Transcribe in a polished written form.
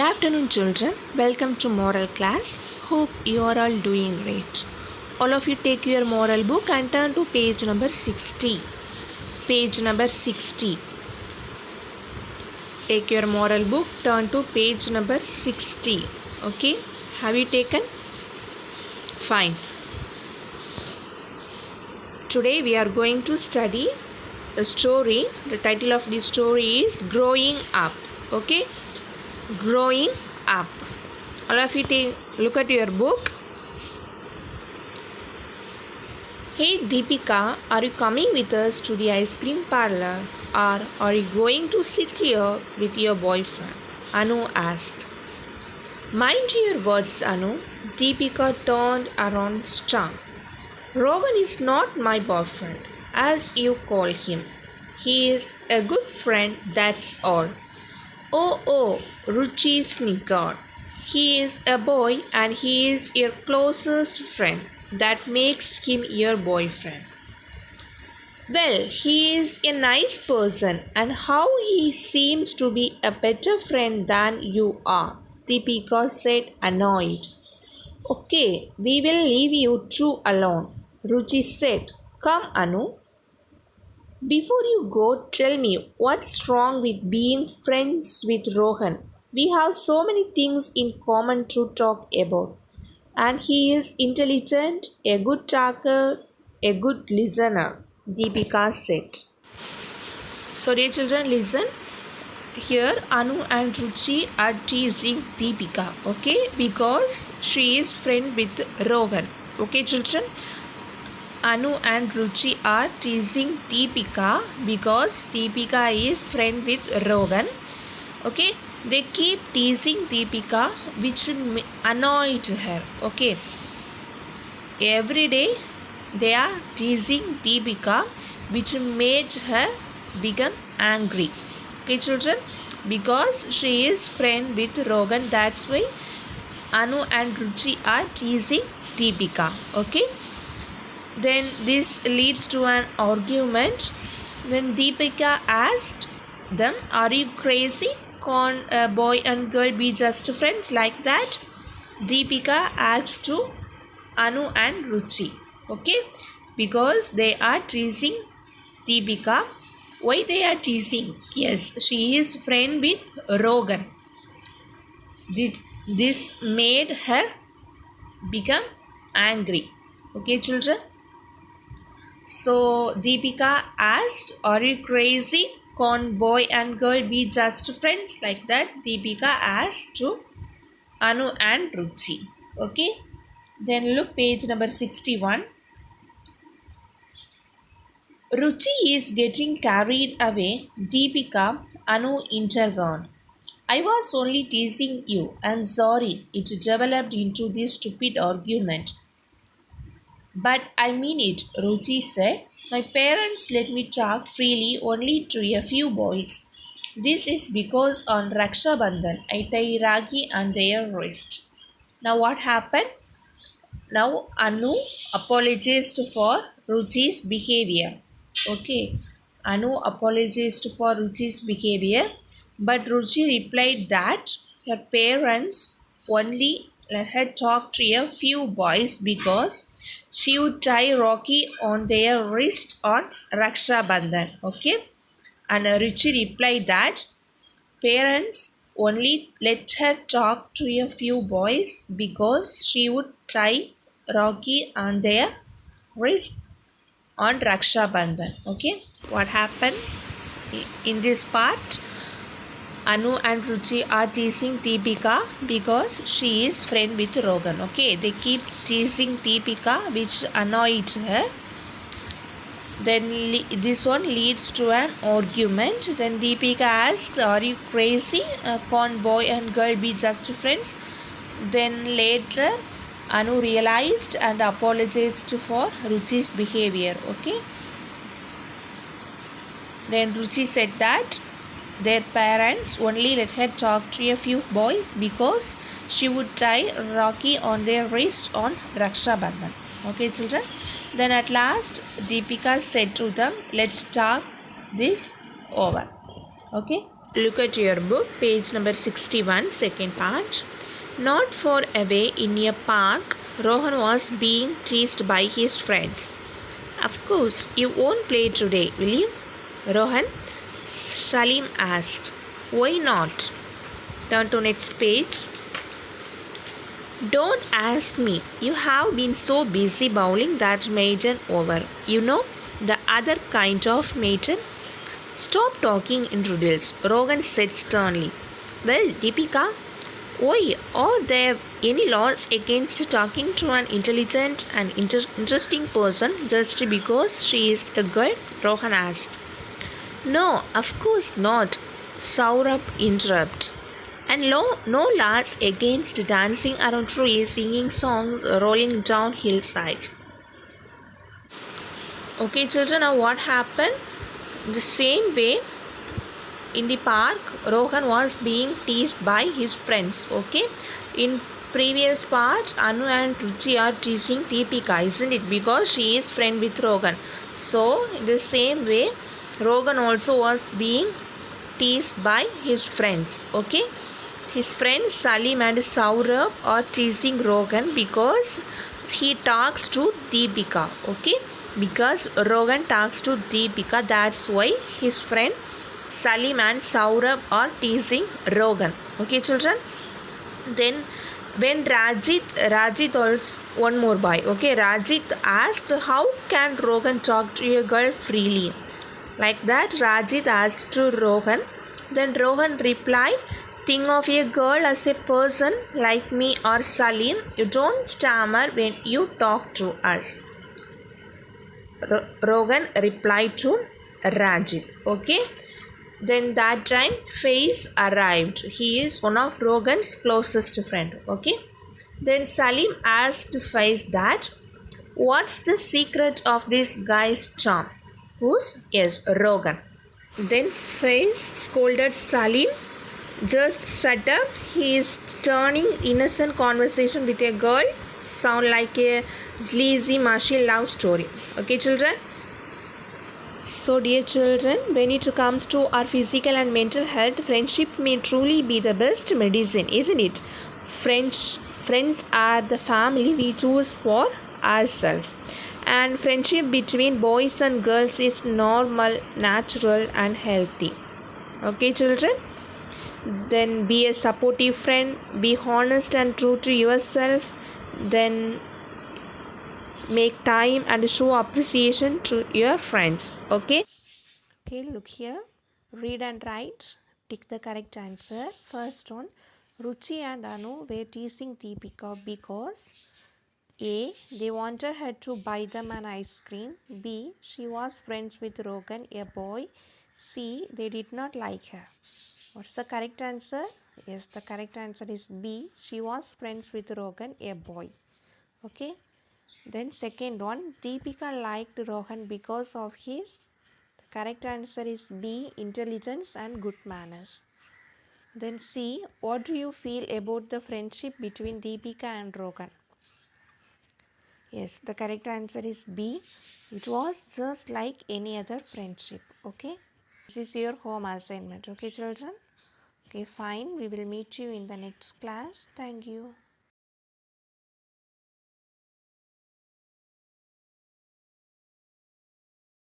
afternoon, children. Welcome to moral class. Hope you are all doing great. All of you take your moral book and turn to page number 60. Page number 60. Take your moral book, turn to page number 60. Okay? Have you taken? Fine. Today we are going to study a story. The title of the story is Growing Up. Okay? Growing Up. All of you look at your book. Hey Deepika, are you coming with us to the ice cream parlor, or are you going to sit here with your boyfriend? Anu asked. Mind your words, Anu. Deepika turned around strong. Rohan is not my boyfriend, as you call him. He is a good friend, that's all. Oh, Ruchi snickered. He is a boy and he is your closest friend. That makes him your boyfriend. Well, he is a nice person, and how he seems to be a better friend than you are, Deepika said, annoyed. Okay, we will leave you two alone, Ruchi said. Come, Anu. Before you go, tell me what's wrong with being friends with Rohan. We have so many things in common to talk about. And he is intelligent, a good talker, a good listener, Deepika said. So, dear children, listen. Here, Anu and Ruchi are teasing Deepika, okay? Because she is friend with Rohan. Okay, children? Anu and Ruchi are teasing Deepika because Deepika is friend with Rohan. Okay, they keep teasing Deepika, which annoyed her. Okay, every day they are teasing Deepika, which made her become angry. Okay, children, because she is friend with Rohan, that's why Anu and Ruchi are teasing Deepika. Okay. Then this leads to an argument. Then Deepika asked them, are you crazy? Can't a boy and girl be just friends like that? Deepika asked to Anu and Ruchi. Okay? Because they are teasing Deepika. Why they are teasing? Yes, she is friend with Rohan. This made her become angry. Okay, children? So Deepika asked, are you crazy? Can't boy and girl be just friends like that? Deepika asked to Anu and Ruchi. Okay. Then look page number 61. Ruchi is getting carried away. Deepika, Anu intervened. I was only teasing you. I'm sorry. It developed into this stupid argument. But I mean it, Ruchi said. My parents let me talk freely only to a few boys. This is because on Raksha Bandhan I tie Ragi on their wrist. Now what happened? Now Anu apologized for Ruchi's behavior. Okay. Anu apologized for Ruchi's behavior, but Ruchi replied that her parents only let her talk to a few boys because she would tie Rakhi on their wrist on Raksha Bandhan. Okay. And Ruchi replied that parents only let her talk to a few boys because she would tie Rakhi on their wrist on Raksha Bandhan. Okay. What happened in this part? Anu and Ruchi are teasing Deepika because she is friend with Rohan. Okay, they keep teasing Deepika, which annoyed her. Then this one leads to an argument. Then Deepika asked, are you crazy? Can't boy and girl be just friends? Then later Anu realized and apologized for Ruchi's behavior. Okay. Then Ruchi said that their parents only let her talk to a few boys because she would tie Rakhi on their wrist on Raksha Bandhan. Okay, children. Then at last, Deepika said to them, let's talk this over. Okay. Look at your book, page number 61, second part. Not far away in a park, Rohan was being teased by his friends. Of course, you won't play today, will you, Rohan? Salim asked. Why not? Turn to next page. Don't ask me. You have been so busy bowling that maiden over. You know, the other kind of maiden. Stop talking in riddles, Rohan said sternly. Well, Deepika, why are there any laws against talking to an intelligent and interesting person just because she is a girl? Rohan asked. No, of course not, Saurabh interrupted. And no laws against dancing around trees, singing songs, rolling down hillsides. Okay, children, now what happened? The same way in the park, Rohan was being teased by his friends. Okay, in previous part, Anu and Ruchi are teasing Deepika, isn't it? Because she is friend with Rohan. So, in the same way, Rohan also was being teased by his friends. Okay, his friends Salim and Saurabh are teasing Rohan because he talks to Deepika. Okay, because Rohan talks to Deepika, that's why his friend Salim and Saurabh are teasing Rohan. Okay, children. Then when Rajit also one more boy. Okay, Rajit asked, how can Rohan talk to a girl freely? Like that, Rajit asked to Rohan. Then Rohan replied, think of a girl as a person like me or Salim. You don't stammer when you talk to us. Rohan replied to Rajit. Okay. Then that time Faiz arrived. He is one of Rohan's closest friend. Okay. Then Salim asked Faiz that, what's the secret of this guy's charm? Whose? Yes, Rohan. Then Faiz scolded Salim, just shut up. He is turning innocent conversation with a girl sound like a sleazy mushy love story. Okay, children. So, dear children, when it comes to our physical and mental health, friendship may truly be the best medicine, isn't it? Friends are the family we choose for ourselves. And friendship between boys and girls is normal, natural, and healthy. Okay, children? Then be a supportive friend, be honest and true to yourself, then make time and show appreciation to your friends. Okay, look here, read and write, tick the correct answer. First one, Ruchi and Anu were teasing Deepika because A, they wanted her to buy them an ice cream. B, she was friends with Rohan, a boy. C, they did not like her. What's the correct answer? Yes, the correct answer is B, she was friends with Rohan, a boy. Okay. Then second one, Deepika liked Rohan because of his. The correct answer is B, intelligence and good manners. Then C, what do you feel about the friendship between Deepika and Rohan? Yes, the correct answer is B. It was just like any other friendship. Okay. This is your home assignment. Okay, children. Okay, fine. We will meet you in the next class. Thank you.